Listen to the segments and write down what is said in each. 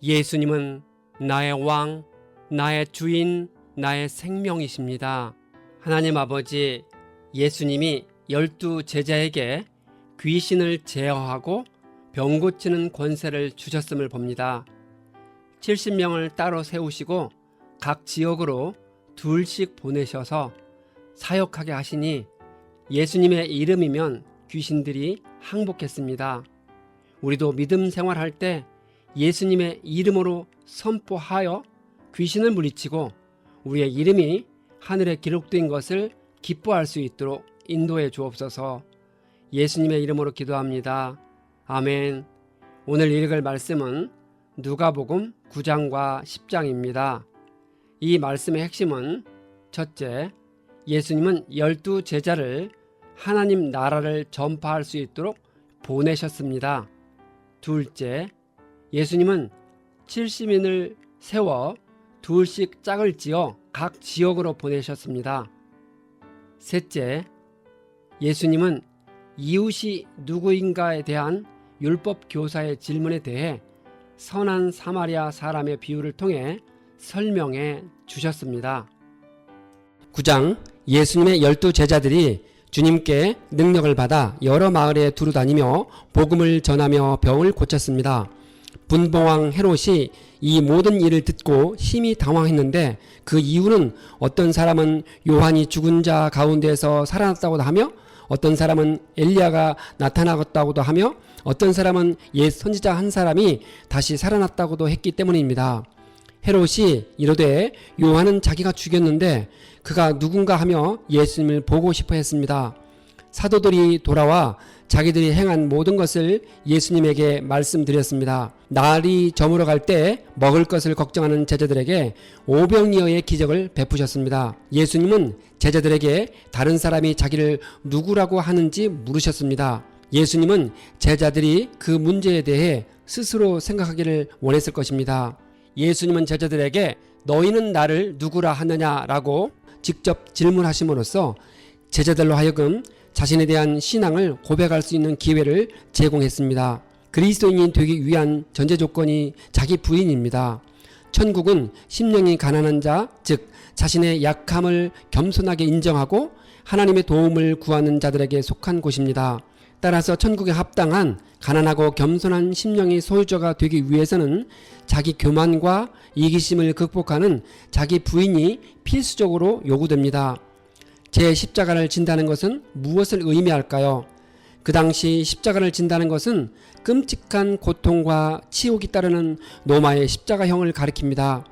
예수님은 나의 왕, 나의 주인, 나의 생명이십니다. 하나님 아버지, 예수님이 12 제자에게 귀신을 제어하고 병 고치는 권세를 주셨음을 봅니다. 70명을 따로 세우시고 각 지역으로 둘씩 보내셔서 사역하게 하시니 예수님의 이름이면 귀신들이 항복했습니다. 우리도 믿음 생활할 때 예수님의 이름으로 선포하여 귀신을 물리치고 우리의 이름이 하늘에 기록된 것을 기뻐할 수 있도록 인도해 주옵소서. 예수님의 이름으로 기도합니다. 아멘. 오늘 읽을 말씀은 누가복음 9장과 10장입니다. 이 말씀의 핵심은 첫째, 예수님은 12 제자를 하나님 나라를 전파할 수 있도록 보내셨습니다. 둘째, 예수님은 70인을 세워 둘씩 짝을 지어 각 지역으로 보내셨습니다. 셋째, 예수님은 이웃이 누구인가에 대한 율법 교사의 질문에 대해 선한 사마리아 사람의 비유를 통해 설명해 주셨습니다. 9장, 예수님의 12 제자들이 주님께 능력을 받아 여러 마을에 두루 다니며 복음을 전하며 병을 고쳤습니다. 분봉왕 헤롯이 이 모든 일을 듣고 심히 당황했는데 그 이유는 어떤 사람은 요한이 죽은 자 가운데서 살아났다고도 하며 어떤 사람은 엘리야가 나타나겠다고도 하며 어떤 사람은 옛 선지자 한 사람이 다시 살아났다고도 했기 때문입니다. 헤롯이 이르되 요한은 자기가 죽였는데 그가 누군가 하며 예수님을 보고 싶어 했습니다. 사도들이 돌아와 자기들이 행한 모든 것을 예수님에게 말씀드렸습니다. 날이 저물어 갈 때 먹을 것을 걱정하는 제자들에게 오병이어의 기적을 베푸셨습니다. 예수님은 제자들에게 다른 사람이 자기를 누구라고 하는지 물으셨습니다. 예수님은 제자들이 그 문제에 대해 스스로 생각하기를 원했을 것입니다. 예수님은 제자들에게 너희는 나를 누구라 하느냐라고 직접 질문하심으로써 제자들로 하여금 자신에 대한 신앙을 고백할 수 있는 기회를 제공했습니다. 그리스도인이 되기 위한 전제 조건이 자기 부인입니다. 천국은 심령이 가난한 자, 즉 자신의 약함을 겸손하게 인정하고 하나님의 도움을 구하는 자들에게 속한 곳입니다. 따라서 천국에 합당한 가난하고 겸손한 심령의 소유자가 되기 위해서는 자기 교만과 이기심을 극복하는 자기 부인이 필수적으로 요구됩니다. 제 십자가를 진다는 것은 무엇을 의미할까요? 그 당시 십자가를 진다는 것은 끔찍한 고통과 치욕이 따르는 로마의 십자가형을 가리킵니다.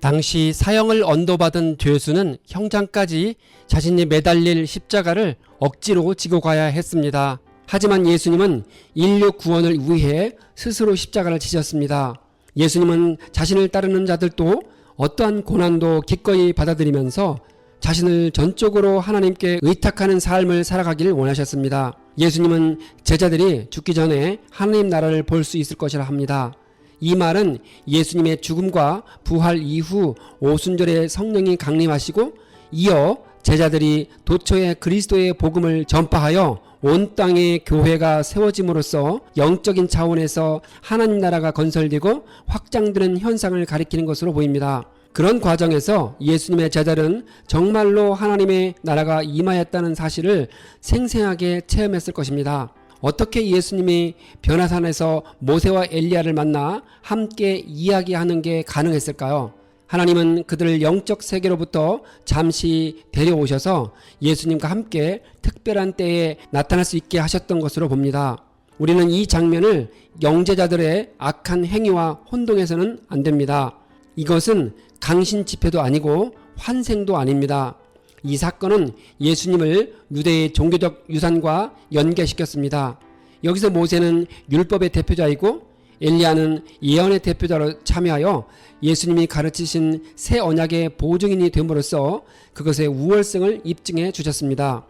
당시 사형을 언도받은 죄수는 형장까지 자신이 매달릴 십자가를 억지로 지고 가야 했습니다. 하지만 예수님은 인류 구원을 위해 스스로 십자가를 지셨습니다. 예수님은 자신을 따르는 자들도 어떠한 고난도 기꺼이 받아들이면서 자신을 전적으로 하나님께 의탁하는 삶을 살아가기를 원하셨습니다. 예수님은 제자들이 죽기 전에 하나님 나라를 볼 수 있을 것이라 합니다. 이 말은 예수님의 죽음과 부활 이후 오순절에 성령이 강림하시고 이어 제자들이 도처에 그리스도의 복음을 전파하여 온 땅에 교회가 세워짐으로써 영적인 차원에서 하나님 나라가 건설되고 확장되는 현상을 가리키는 것으로 보입니다. 그런 과정에서 예수님의 제자들은 정말로 하나님의 나라가 임하였다는 사실을 생생하게 체험했을 것입니다. 어떻게 예수님이 변화산에서 모세와 엘리야를 만나 함께 이야기하는 게 가능했을까요? 하나님은 그들을 영적 세계로부터 잠시 데려오셔서 예수님과 함께 특별한 때에 나타날 수 있게 하셨던 것으로 봅니다. 우리는 이 장면을 영제자들의 악한 행위와 혼동해서는 안 됩니다. 이것은 강신 집회도 아니고 환생도 아닙니다. 이 사건은 예수님을 유대의 종교적 유산과 연계시켰습니다. 여기서 모세는 율법의 대표자이고 엘리야는 예언의 대표자로 참여하여 예수님이 가르치신 새 언약의 보증인이 됨으로써 그것의 우월성을 입증해 주셨습니다.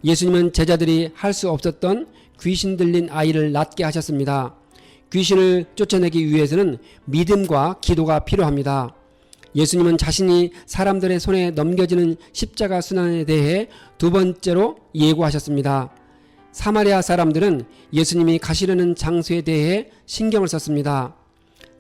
예수님은 제자들이 할 수 없었던 귀신 들린 아이를 낫게 하셨습니다. 귀신을 쫓아내기 위해서는 믿음과 기도가 필요합니다. 예수님은 자신이 사람들의 손에 넘겨지는 십자가 순환에 대해 두 번째로 예고하셨습니다. 사마리아 사람들은 예수님이 가시려는 장소에 대해 신경을 썼습니다.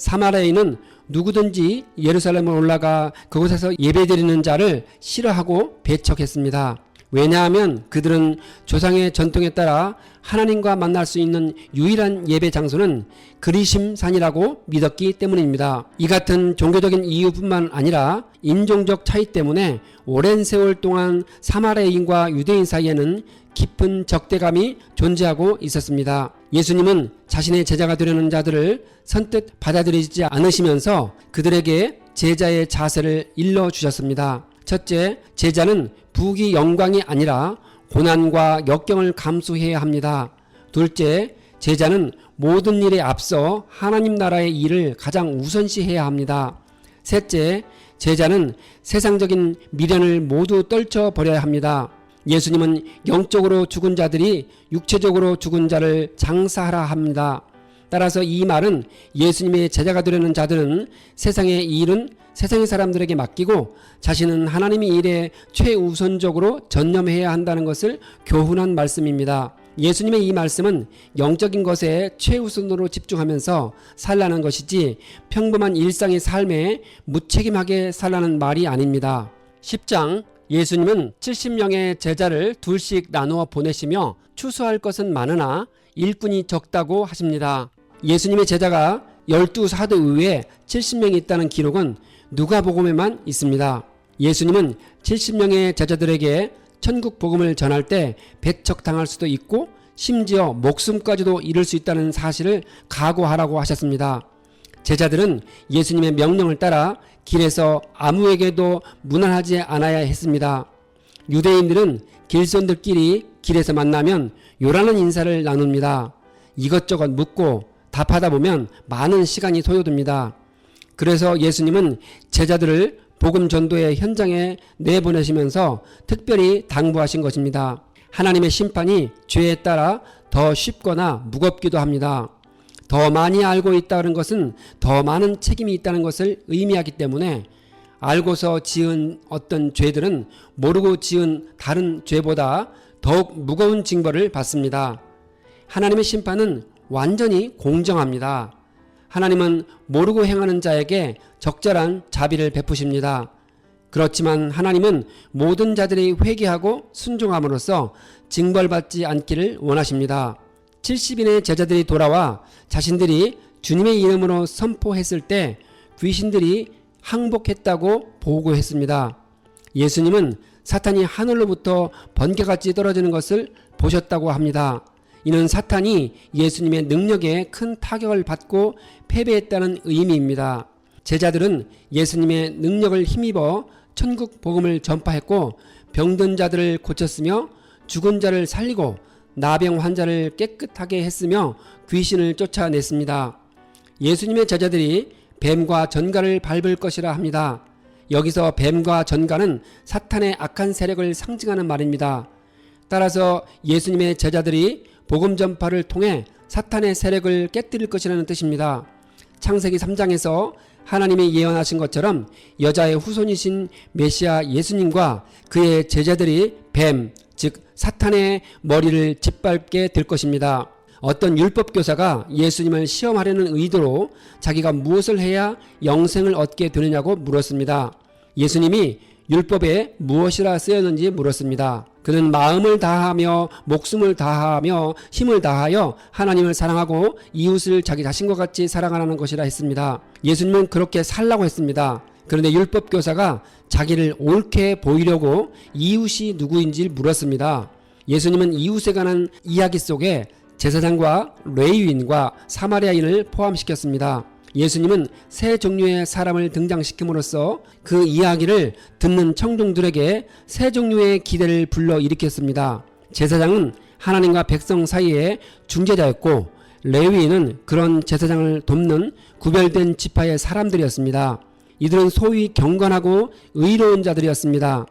사마리아인은 누구든지 예루살렘에 올라가 그곳에서 예배드리는 자를 싫어하고 배척했습니다. 왜냐하면 그들은 조상의 전통에 따라 하나님과 만날 수 있는 유일한 예배 장소는 그리심산이라고 믿었기 때문입니다. 이 같은 종교적인 이유뿐만 아니라 인종적 차이 때문에 오랜 세월 동안 사마리아인과 유대인 사이에는 깊은 적대감이 존재하고 있었습니다. 예수님은 자신의 제자가 되려는 자들을 선뜻 받아들이지 않으시면서 그들에게 제자의 자세를 일러주셨습니다. 첫째, 제자는 부귀 영광이 아니라 고난과 역경을 감수해야 합니다. 둘째, 제자는 모든 일에 앞서 하나님 나라의 일을 가장 우선시해야 합니다. 셋째, 제자는 세상적인 미련을 모두 떨쳐버려야 합니다. 예수님은 영적으로 죽은 자들이 육체적으로 죽은 자를 장사하라 합니다. 따라서 이 말은 예수님의 제자가 되려는 자들은 세상의 일은 세상의 사람들에게 맡기고 자신은 하나님의 일에 최우선적으로 전념해야 한다는 것을 교훈한 말씀입니다. 예수님의 이 말씀은 영적인 것에 최우선으로 집중하면서 살라는 것이지 평범한 일상의 삶에 무책임하게 살라는 말이 아닙니다. 10장 예수님은 70명의 제자를 둘씩 나누어 보내시며 추수할 것은 많으나 일꾼이 적다고 하십니다. 예수님의 제자가 12사도 이외에 70명이 있다는 기록은 누가복음에만 있습니다. 예수님은 70명의 제자들에게 천국 복음을 전할 때 배척당할 수도 있고 심지어 목숨까지도 잃을 수 있다는 사실을 각오하라고 하셨습니다. 제자들은 예수님의 명령을 따라 길에서 아무에게도 무난하지 않아야 했습니다. 유대인들은 길손들끼리 길에서 만나면 요란한 인사를 나눕니다. 이것저것 묻고 답하다 보면 많은 시간이 소요됩니다. 그래서 예수님은 제자들을 복음 전도의 현장에 내보내시면서 특별히 당부하신 것입니다. 하나님의 심판이 죄에 따라 더 쉽거나 무겁기도 합니다. 더 많이 알고 있다는 것은 더 많은 책임이 있다는 것을 의미하기 때문에 알고서 지은 어떤 죄들은 모르고 지은 다른 죄보다 더욱 무거운 징벌을 받습니다. 하나님의 심판은 완전히 공정합니다. 하나님은 모르고 행하는 자에게 적절한 자비를 베푸십니다. 그렇지만 하나님은 모든 자들이 회개하고 순종함으로써 징벌받지 않기를 원하십니다. 70인의 제자들이 돌아와 자신들이 주님의 이름으로 선포했을 때 귀신들이 항복했다고 보고했습니다. 예수님은 사탄이 하늘로부터 번개같이 떨어지는 것을 보셨다고 합니다. 이는 사탄이 예수님의 능력에 큰 타격을 받고 패배했다는 의미입니다. 제자들은 예수님의 능력을 힘입어 천국 복음을 전파했고 병든 자들을 고쳤으며 죽은 자를 살리고 나병 환자를 깨끗하게 했으며 귀신을 쫓아냈습니다. 예수님의 제자들이 뱀과 전갈을 밟을 것이라 합니다. 여기서 뱀과 전갈은 사탄의 악한 세력을 상징하는 말입니다. 따라서 예수님의 제자들이 복음 전파를 통해 사탄의 세력을 깨뜨릴 것이라는 뜻입니다. 창세기 3장에서 하나님이 예언하신 것처럼 여자의 후손이신 메시아 예수님과 그의 제자들이 뱀, 즉 사탄의 머리를 짓밟게 될 것입니다. 어떤 율법교사가 예수님을 시험하려는 의도로 자기가 무엇을 해야 영생을 얻게 되느냐고 물었습니다. 예수님이 율법에 무엇이라 쓰였는지 물었습니다. 그는 마음을 다하며 목숨을 다하며 힘을 다하여 하나님을 사랑하고 이웃을 자기 자신과 같이 사랑하라는 것이라 했습니다. 예수님은 그렇게 살라고 했습니다. 그런데 율법교사가 자기를 옳게 보이려고 이웃이 누구인지 물었습니다. 예수님은 이웃에 관한 이야기 속에 제사장과 레위인과 사마리아인을 포함시켰습니다. 예수님은 세 종류의 사람을 등장시킴으로써 그 이야기를 듣는 청중들에게 세 종류의 기대를 불러일으켰습니다. 제사장은 하나님과 백성 사이의 중재자였고 레위인은 그런 제사장을 돕는 구별된 지파의 사람들이었습니다. 이들은 소위 경건하고 의로운 자들이었습니다.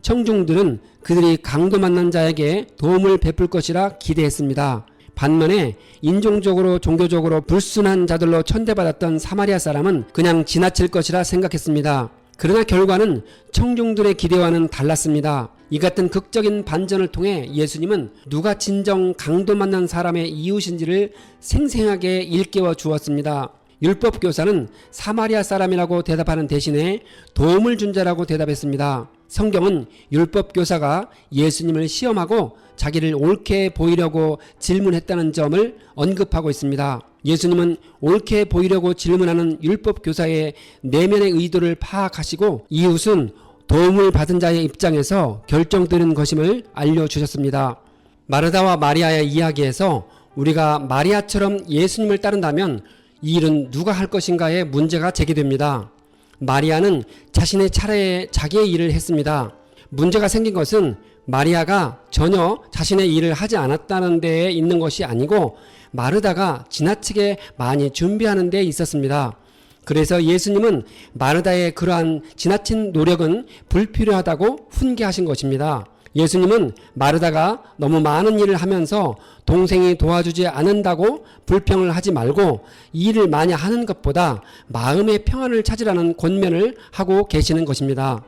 청중들은 그들이 강도 만난 자에게 도움을 베풀 것이라 기대했습니다. 반면에 인종적으로 종교적으로 불순한 자들로 천대받았던 사마리아 사람은 그냥 지나칠 것이라 생각했습니다. 그러나 결과는 청중들의 기대와는 달랐습니다. 이 같은 극적인 반전을 통해 예수님은 누가 진정 강도 만난 사람의 이웃인지를 생생하게 일깨워 주었습니다. 율법 교사는 사마리아 사람이라고 대답하는 대신에 도움을 준 자라고 대답했습니다. 성경은 율법 교사가 예수님을 시험하고 자기를 옳게 보이려고 질문했다는 점을 언급하고 있습니다. 예수님은 옳게 보이려고 질문하는 율법 교사의 내면의 의도를 파악하시고 이웃은 도움을 받은 자의 입장에서 결정되는 것임을 알려주셨습니다. 마르다와 마리아의 이야기에서 우리가 마리아처럼 예수님을 따른다면 이 일은 누가 할 것인가의 문제가 제기됩니다. 마리아는 자신의 차례에 자기의 일을 했습니다. 문제가 생긴 것은 마리아가 전혀 자신의 일을 하지 않았다는 데에 있는 것이 아니고 마르다가 지나치게 많이 준비하는 데 있었습니다. 그래서 예수님은 마르다의 그러한 지나친 노력은 불필요하다고 훈계하신 것입니다. 예수님은 마르다가 너무 많은 일을 하면서 동생이 도와주지 않는다고 불평을 하지 말고 이 일을 많이 하는 것보다 마음의 평안을 찾으라는 권면을 하고 계시는 것입니다.